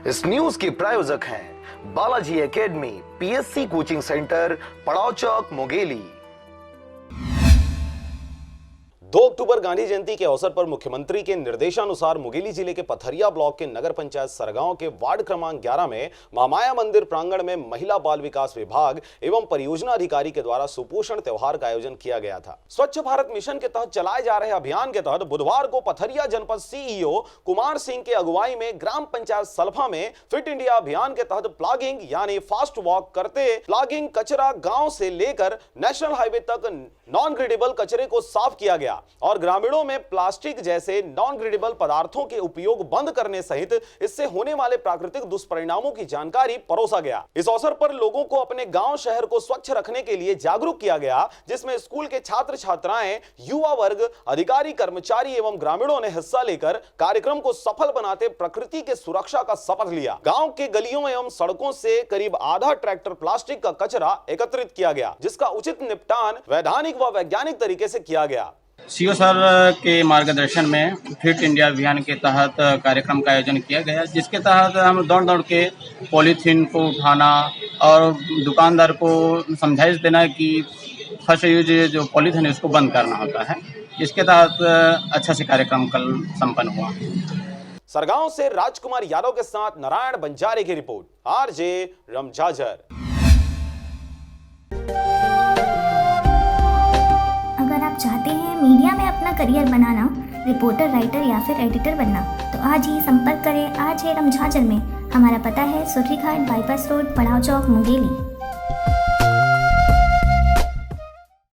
इस न्यूज के प्रायोजक हैं Balaji academy, PSC coaching centre, पड़ाव चौक, मुंगेली। 2 अक्टूबर गांधी जयंती के अवसर पर मुख्यमंत्री के निर्देशानुसार मुंगेली जिले के पथरिया ब्लॉक के नगर पंचायत सरगांव के वार्ड क्रमांक 11 में महामाया मंदिर प्रांगण में महिला बाल विकास विभाग एवं परियोजना अधिकारी के द्वारा सुपोषण त्योहार का आयोजन किया गया था। स्वच्छ भारत मिशन के तहत चलाए जा रहे अभियान के तहत बुधवार को पथरिया जनपद सीईओ कुमार सिंह के अगुवाई में ग्राम पंचायत सलफा में फिट इंडिया अभियान के तहत प्लागिंग यानी फास्ट वॉक करते प्लागिंग कचरा गाँव से लेकर नेशनल हाईवे तक नॉन ग्रेडेबल कचरे को साफ किया गया और ग्रामीणों में प्लास्टिक जैसे नॉन ग्रेडेबल पदार्थों के उपयोग बंद करने सहित इससे होने वाले प्राकृतिक दुष्परिणामों की जानकारी परोसा गया। इस अवसर पर लोगों को अपने गांव शहर को स्वच्छ रखने के लिए जागरूक किया गया, जिसमें स्कूल के छात्र छात्राएं, युवा वर्ग, अधिकारी कर्मचारी एवं ग्रामीणों ने हिस्सा लेकर कार्यक्रम को सफल बनाते प्रकृति के सुरक्षा का शपथ लिया। गाँव के गलियों एवं सड़कों से करीब आधा ट्रैक्टर प्लास्टिक का कचरा एकत्रित किया गया, जिसका उचित निपटान वैधानिक व वैज्ञानिक तरीके से किया गया। सीओ सर के मार्गदर्शन में फिट इंडिया अभियान के तहत कार्यक्रम का आयोजन किया गया, जिसके तहत हम दौड़ के पॉलीथीन को उठाना और दुकानदार को समझाइश देना कि फर्स्ट यूज जो पॉलीथीन है उसको बंद करना होता है। इसके तहत अच्छा से कार्यक्रम कल संपन्न हुआ। सरगांव से राजकुमार यादव के साथ नारायण बंजारे की रिपोर्ट, आरजे रमझाझर। अगर आप चाहते हैं मीडिया में अपना करियर बनाना, रिपोर्टर, राइटर या फिर एडिटर बनना, तो आज ही संपर्क करें आरजे रमझाझर में। हमारा पता है सुर्रीघाट बाईपास रोड, पड़ाव चौक, मुंगेली।